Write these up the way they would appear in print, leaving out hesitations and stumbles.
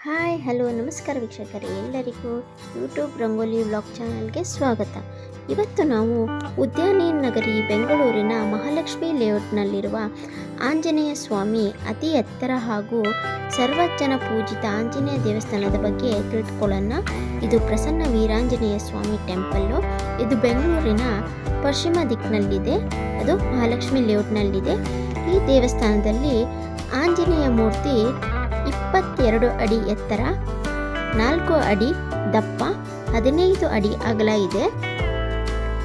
Hi hello ನಮಸ್ಕಾರ ವೀಕ್ಷಕರೇ, ಎಲ್ಲರಿಗೂ ಯೂಟ್ಯೂಬ್ ರಂಗೋಲಿ ವ್ಲಾಗ್ ಚಾನಲ್ಗೆ ಸ್ವಾಗತ. ಇವತ್ತು ನಾವು ಉದ್ಯಾನ ನಗರಿ ಬೆಂಗಳೂರಿನ ಮಹಾಲಕ್ಷ್ಮಿ ಲೇಔಟ್ನಲ್ಲಿರುವ ಆಂಜನೇಯ ಸ್ವಾಮಿ ಅತಿ ಎತ್ತರ ಹಾಗೂ ಸರ್ವಜನ ಪೂಜಿತ ಆಂಜನೇಯ ದೇವಸ್ಥಾನದ ಬಗ್ಗೆ ತಿಳ್ಕೊಳ್ಳೋಣ. ಇದು ಪ್ರಸನ್ನ ವೀರಾಂಜನೇಯ ಸ್ವಾಮಿ ಟೆಂಪಲ್ಲು. ಇದು ಬೆಂಗಳೂರಿನ ಪಶ್ಚಿಮ ದಿಕ್ಕಿನಲ್ಲಿದೆ. ಅದು ಮಹಾಲಕ್ಷ್ಮಿ ಲೇಔಟ್ನಲ್ಲಿದೆ. ಈ ದೇವಸ್ಥಾನದಲ್ಲಿ ಆಂಜನೇಯ ಮೂರ್ತಿ 22 ಅಡಿ ಎತ್ತರ, 4 ಅಡಿ ದಪ್ಪ, 15 ಅಡಿ ಅಗಲ ಇದೆ.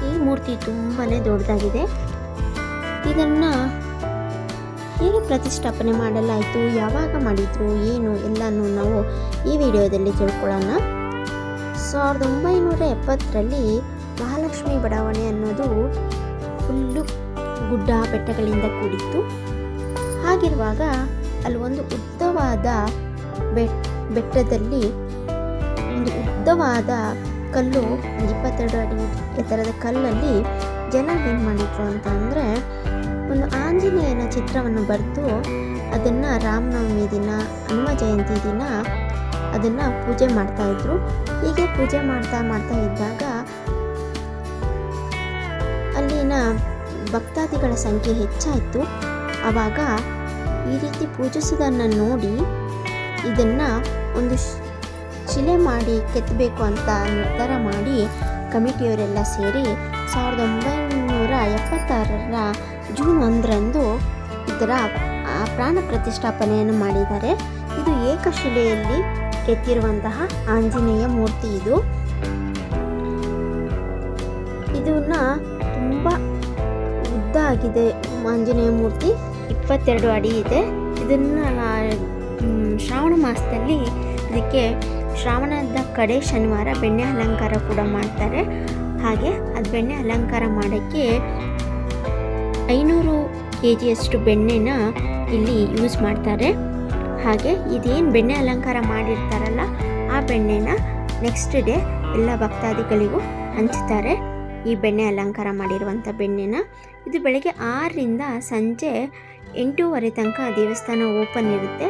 ಈ ಮೂರ್ತಿ ತುಂಬಾ ದೊಡ್ಡದಾಗಿದೆ. ಇದನ್ನು ಹೇಗೆ ಪ್ರತಿಷ್ಠಾಪನೆ ಮಾಡಲಾಯಿತು, ಯಾವಾಗ ಮಾಡಿದ್ರು, ಏನು ಎಲ್ಲನೂ ನಾವು ಈ ವಿಡಿಯೋದಲ್ಲಿ ತಿಳ್ಕೊಳ್ಳೋಣ. 1970ರಲ್ಲಿ ಮಹಾಲಕ್ಷ್ಮಿ ಬಡಾವಣೆ ಅನ್ನೋದು ಫುಲ್ಲು ಗುಡ್ಡ ಬೆಟ್ಟಗಳಿಂದ ಕೂಡಿತ್ತು. ಹಾಗಿರುವಾಗ ಅಲ್ಲಿ ಒಂದು ಉದ್ದವಾದ ಬೆಟ್ಟದಲ್ಲಿ ಒಂದು ಉದ್ದವಾದ ಕಲ್ಲು, 22 ಅಡಿ ಎತ್ತರದ ಕಲ್ಲಲ್ಲಿ ಜನ ಏನು ಮಾಡಿದ್ರು ಅಂತ ಅಂದರೆ, ಒಂದು ಆಂಜನೇಯನ ಚಿತ್ರವನ್ನು ಬರೆದು ಅದನ್ನು ರಾಮನವಮಿ ದಿನ, ಹನುಮ ಜಯಂತಿ ದಿನ ಅದನ್ನು ಪೂಜೆ ಮಾಡ್ತಾಯಿದ್ರು. ಹೀಗೆ ಪೂಜೆ ಮಾಡ್ತಾ ಇದ್ದಾಗ ಅಲ್ಲಿನ ಭಕ್ತಾದಿಗಳ ಸಂಖ್ಯೆ ಹೆಚ್ಚಾಯಿತು. ಆವಾಗ ಈ ರೀತಿ ಪೂಜಿಸೋದನ್ನು ನೋಡಿ ಇದನ್ನು ಒಂದು ಶಿಲೆ ಮಾಡಿ ಕೆತ್ತಬೇಕು ಅಂತ ನಿರ್ಧಾರ ಮಾಡಿ ಕಮಿಟಿಯವರೆಲ್ಲ ಸೇರಿ 1976ರ ಜೂನ್ 1ರಂದು ಇದರ ಪ್ರಾಣ ಪ್ರತಿಷ್ಠಾಪನೆಯನ್ನು ಮಾಡಿದ್ದಾರೆ. ಇದು ಏಕಶಿಲೆಯಲ್ಲಿ ಕೆತ್ತಿರುವಂತಹ ಆಂಜನೇಯ ಮೂರ್ತಿ. ಇದನ್ನ ತುಂಬ ಉದ್ದ ಆಗಿದೆ. ಆಂಜನೇಯ ಮೂರ್ತಿ 22 ಅಡಿ ಇದೆ. ಇದನ್ನು ಶ್ರಾವಣ ಮಾಸದಲ್ಲಿ ಇದಕ್ಕೆ ಶ್ರಾವಣದ ಕಡೆ ಶನಿವಾರ ಬೆಣ್ಣೆ ಅಲಂಕಾರ ಕೂಡ ಮಾಡ್ತಾರೆ. ಹಾಗೆ ಅದು ಬೆಣ್ಣೆ ಅಲಂಕಾರ ಮಾಡೋಕ್ಕೆ 500 kg ಬೆಣ್ಣೆನ ಇಲ್ಲಿ ಯೂಸ್ ಮಾಡ್ತಾರೆ. ಹಾಗೆ ಇದೇನು ಬೆಣ್ಣೆ ಅಲಂಕಾರ ಮಾಡಿರ್ತಾರಲ್ಲ, ಆ ಬೆಣ್ಣೆನ ನೆಕ್ಸ್ಟ್ ಡೇ ಎಲ್ಲ ಭಕ್ತಾದಿಗಳಿಗೂ ಹಂಚ್ತಾರೆ. ಈ ಬೆಣ್ಣೆ ಅಲಂಕಾರ ಮಾಡಿರುವಂಥ ಬೆಣ್ಣೆನ ಇದು ಬೆಳಗ್ಗೆ 6ರಿಂದ ಸಂಜೆ 8:30 ತನಕ ದೇವಸ್ಥಾನ ಓಪನ್ ಇರುತ್ತೆ.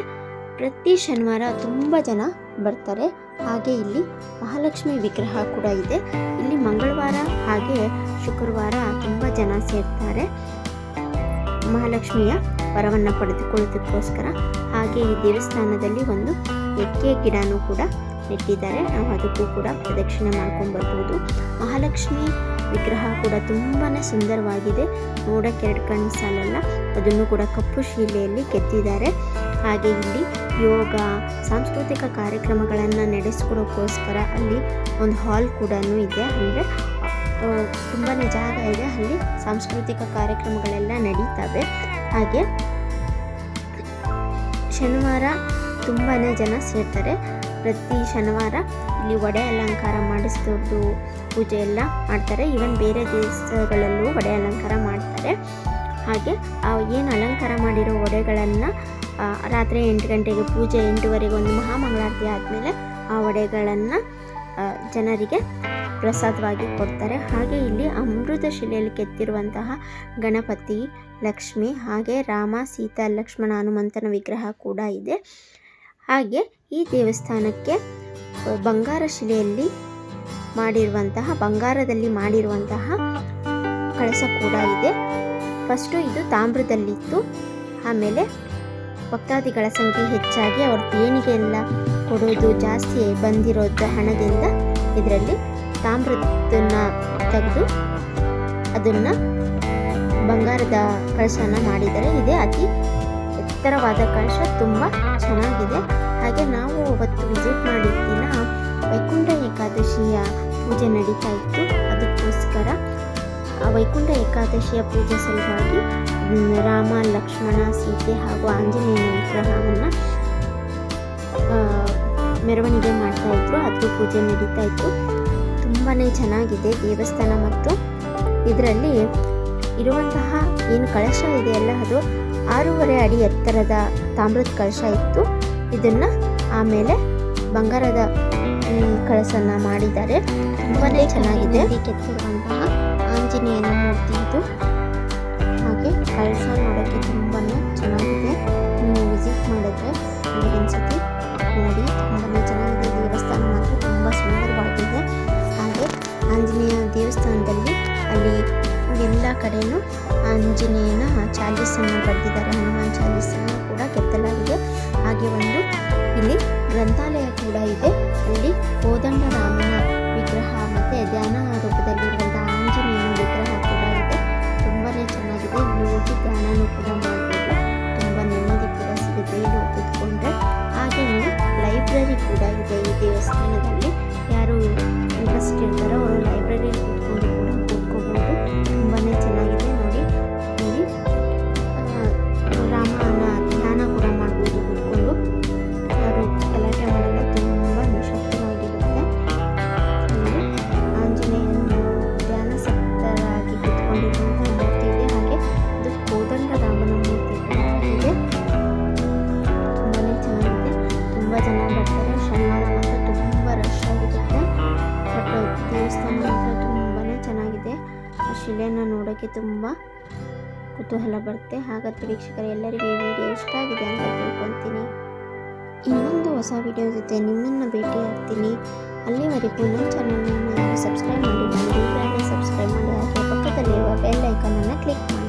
ಪ್ರತಿ ಶನಿವಾರ ತುಂಬ ಜನ ಬರ್ತಾರೆ. ಹಾಗೆ ಇಲ್ಲಿ ಮಹಾಲಕ್ಷ್ಮಿ ವಿಗ್ರಹ ಕೂಡ ಇದೆ. ಇಲ್ಲಿ ಮಂಗಳವಾರ ಹಾಗೆ ಶುಕ್ರವಾರ ತುಂಬ ಜನ ಸೇರ್ತಾರೆ ಮಹಾಲಕ್ಷ್ಮಿಯ ವರವನ್ನು ಪಡೆದುಕೊಳ್ಳೋದಕ್ಕೋಸ್ಕರ. ಹಾಗೆ ಈ ದೇವಸ್ಥಾನದಲ್ಲಿ ಒಂದು ಎಕ್ಕೆ ಗಿಡನೂ ಕೂಡ ನೆಟ್ಟಿದ್ದಾರೆ. ನಾವು ಅದಕ್ಕೂ ಕೂಡ ಪ್ರದಕ್ಷಿಣೆ ಮಾಡ್ಕೊಂಡು ಬರ್ಬೋದು. ಮಹಾಲಕ್ಷ್ಮಿ ವಿಗ್ರಹ ಕೂಡ ತುಂಬಾ ಸುಂದರವಾಗಿದೆ. ನೋಡೋಕ್ಕೆ 2 ಕಣ್ಣು ಸಾಲಲ್ಲ. ಅದನ್ನು ಕೂಡ ಕಪ್ಪು ಶಿಲೆಯಲ್ಲಿ ಕೆತ್ತಿದ್ದಾರೆ. ಹಾಗೆ ಇಲ್ಲಿ ಯೋಗ, ಸಾಂಸ್ಕೃತಿಕ ಕಾರ್ಯಕ್ರಮಗಳನ್ನು ನಡೆಸ್ಕೊಡೋಕ್ಕೋಸ್ಕರ ಅಲ್ಲಿ ಒಂದು ಹಾಲ್ ಕೂಡ ಇದೆ. ಅಂದರೆ ತುಂಬಾ ಜಾಗ ಇದೆ. ಅಲ್ಲಿ ಸಾಂಸ್ಕೃತಿಕ ಕಾರ್ಯಕ್ರಮಗಳೆಲ್ಲ ನಡೀತವೆ. ಹಾಗೆ ಶನಿವಾರ ತುಂಬಾ ಜನ ಸೇರ್ತಾರೆ. ಪ್ರತಿ ಶನಿವಾರ ಇಲ್ಲಿ ಒಡೆ ಅಲಂಕಾರ ಮಾಡಿಸ್ದೊಡ್ಡು ಪೂಜೆ ಎಲ್ಲ ಮಾಡ್ತಾರೆ. ಈವನ್ ಬೇರೆ ದೇಶಗಳಲ್ಲೂ ಒಡೆ ಅಲಂಕಾರ ಮಾಡ್ತಾರೆ. ಹಾಗೆ ಏನು ಅಲಂಕಾರ ಮಾಡಿರೋ ಒಡೆಗಳನ್ನು ರಾತ್ರಿ 8 ಗಂಟೆಗೆ ಪೂಜೆ, 8:30ಗೆ ಒಂದು ಮಹಾಮಂಗಳಾರತಿ ಆದಮೇಲೆ ಆ ಒಡೆಗಳನ್ನು ಜನರಿಗೆ ಪ್ರಸಾದವಾಗಿ ಕೊಡ್ತಾರೆ. ಹಾಗೆ ಇಲ್ಲಿ ಅಮೃತ ಶಿಲೆಯಲ್ಲಿ ಕೆತ್ತಿರುವಂತಹ ಗಣಪತಿ, ಲಕ್ಷ್ಮಿ, ಹಾಗೆ ರಾಮ, ಸೀತಾ, ಲಕ್ಷ್ಮಣ, ಹನುಮಂತನ ವಿಗ್ರಹ ಕೂಡ ಇದೆ. ಹಾಗೆ ಈ ದೇವಸ್ಥಾನಕ್ಕೆ ಬಂಗಾರ ಶಿಲೆಯಲ್ಲಿ ಬಂಗಾರದಲ್ಲಿ ಮಾಡಿರುವಂತಹ ಕಳಶ ಕೂಡ ಇದೆ. ಫಸ್ಟು ಇದು ತಾಮ್ರದಲ್ಲಿತ್ತು. ಆಮೇಲೆ ಭಕ್ತಾದಿಗಳ ಸಂಖ್ಯೆ ಹೆಚ್ಚಾಗಿ ಅವ್ರ ದೇಣಿಗೆ ಎಲ್ಲ ಕೊಡೋದು ಜಾಸ್ತಿ ಬಂದಿರೋದು ಹಣದಿಂದ ಇದರಲ್ಲಿ ತಾಮ್ರದನ್ನು ತೆಗೆದು ಅದನ್ನು ಬಂಗಾರದ ಕಳಶನ ಮಾಡಿದ್ದಾರೆ. ಇದೇ ಅತಿ ಎತ್ತರವಾದ ಕಳಶ, ತುಂಬ ಚೆನ್ನಾಗಿದೆ. ಹಾಗೆ ನಾವು ಅವತ್ತು ವಿಸಿಟ್ ಮಾಡಿದ ದಿನ ವೈಕುಂಠ ಏಕಾದಶಿಯ ಪೂಜೆ ನಡೀತಾ ಇತ್ತು. ಅದಕ್ಕೋಸ್ಕರ ಆ ವೈಕುಂಠ ಏಕಾದಶಿಯ ಪೂಜೆ ಸಲುವಾಗಿ ರಾಮ, ಲಕ್ಷ್ಮಣ, ಸೀತೆ ಹಾಗೂ ಆಂಜನೇಯನ ವಿಗ್ರಹವನ್ನು ಮೆರವಣಿಗೆ ಮಾಡ್ತಾಯಿದ್ರು. ಅದ್ರ ಪೂಜೆ ನಡೀತಾ ಇತ್ತು. ತುಂಬಾ ಚೆನ್ನಾಗಿದೆ ದೇವಸ್ಥಾನ. ಮತ್ತು ಇದರಲ್ಲಿ ಇರುವಂತಹ ಏನು ಕಳಶ ಇದೆಯಲ್ಲ, ಅದು 6.5 ಅಡಿ ಎತ್ತರದ ತಾಮ್ರದ ಕಳಶ ಇತ್ತು. ಇದನ್ನು ಆಮೇಲೆ ಬಂಗಾರದ ಕಳಶನ ಮಾಡಿದ್ದಾರೆ. ತುಂಬಾ ಚೆನ್ನಾಗಿದೆ. ಕೆತ್ತಿರುವಂತಹ ಆಂಜನೇಯನ ಮೂರ್ತಿ ಇದು. ಹಾಗೆ ಕಳಶ ನೋಡೋಕ್ಕೆ ತುಂಬಾ ಚೆನ್ನಾಗಿದೆ. ನೀವು ವಿಸಿಟ್ ಮಾಡಿದ್ರೆ ಒಂದ್ಸತಿ ನೋಡಿ. ಕಡೆಯೂ ಆಂಜನೇಯನ ಚಾಲೀಸನ್ನು ಬರೆದಿದ್ದಾರೆ, ಹನುಮಾನ್ ಚಾಲೀಸನ್ನು ಕೂಡ ಕೆತ್ತಲಾಗಿದೆ. ಹಾಗೆ ಒಂದು ಇಲ್ಲಿ ಗ್ರಂಥಾಲಯ ಕೂಡ ಇದೆ. ಅಲ್ಲಿ ಕೋದಂಡರಾಮನ ವಿಗ್ರಹ ಮತ್ತು ಧ್ಯಾನ ರೂಪದಲ್ಲಿರುವಂಥ ಆಂಜನೇಯನ ವಿಗ್ರಹ ಕೂಡ ಇದೆ. ತುಂಬಾ ಚೆನ್ನಾಗಿದೆ. ಇಲ್ಲಿ ಹೋಗಿ ಧ್ಯಾನನೂ ಕೂಡ ಮಾಡ್ಬೋದು. ತುಂಬ ನೆಮ್ಮದಿ ಕೂಡ ಸಿಗುತ್ತೆ ಇಲ್ಲಿ ಕೂತ್ಕೊಂಡ್ರೆ. ಹಾಗೆ ಲೈಬ್ರರಿ ಕೂಡ ಇದೆ ಈ ದೇವಸ್ಥಾನದಲ್ಲಿ. ಯಾರು ಇಂಟ್ರೆಸ್ಟ್ ಇರ್ತಾರೋ ಅವರು ಲೈಬ್ರರಿಯಲ್ಲಿ ಕೂತ್ಕೊಂಡು ಕೂಡ ಓದ್ಕೋಬೋದು. ತುಂಬಾ ಚೆನ್ನಾಗಿದೆ ನೋಡಿ. ಇಲ್ಲಿ ರಾಮನ ಧ್ಯಾನ ಕೂಡ ಮಾಡ್ಬೋದು ಕೂತ್ಕೊಂಡು. ಯಾರು ಗಲಾಟೆ ಮಾಡಲ್ಲ, ತುಂಬ ನಿಶಬ್ದವಾಗಿರುತ್ತೆ. ಇಲ್ಲಿ ಆಂಜನೇಯನ ಧ್ಯಾನಾಸಕ್ತರಾಗಿ ಕೂತ್ಕೊಂಡಿರುವಂಥ ಮೂರ್ತಿ ಇದೆ. ಹಾಗೆ ಇದು ಕೋದಂಡರಾಮನ ಮೂರ್ತಿ ಕೂಡ ಇದೆ. ತುಂಬಾ ಚೆನ್ನಾಗಿದೆ. ತುಂಬ ಜನ ಬರ್ತಾರೆ. ಶನಿವಾರ ಮಾತ್ರ ತುಂಬ ರಶ್ ಆಗಿರುತ್ತೆ. ಬಟ್ ದೇವಸ್ಥಾನ ಮಾತ್ರ ತುಂಬಾ ಚೆನ್ನಾಗಿದೆ. ಶಿಲೆಯನ್ನು ನೋಡೋಕ್ಕೆ ತುಂಬ ಕುತೂಹಲ ಬರುತ್ತೆ. ಹಾಗಾದರೆ ವೀಕ್ಷಕರು, ಎಲ್ಲರಿಗೂ ಈ ವಿಡಿಯೋ ಇಷ್ಟ ಆಗಿದೆ ಅಂತ ತಿಳ್ಕೊತೀನಿ. ಇನ್ನೊಂದು ಹೊಸ ವಿಡಿಯೋ ಜೊತೆ ನಿಮ್ಮನ್ನು ಭೇಟಿ ಆಗ್ತೀನಿ. ಅಲ್ಲಿವರೆಗೂ ನನ್ನ ಚಾನಲನ್ನು ಯಾರು ಸಬ್ಸ್ಕ್ರೈಬ್ ಮಾಡಿಲ್ಲ, ಈಗಲೇ ಸಬ್ಸ್ಕ್ರೈಬ್ ಮಾಡಿ. ಹಾಗೆ ಪಕ್ಕದಲ್ಲಿರುವ ಬೆಲ್ ಐಕಾನನ್ನು ಕ್ಲಿಕ್ ಮಾಡಿ.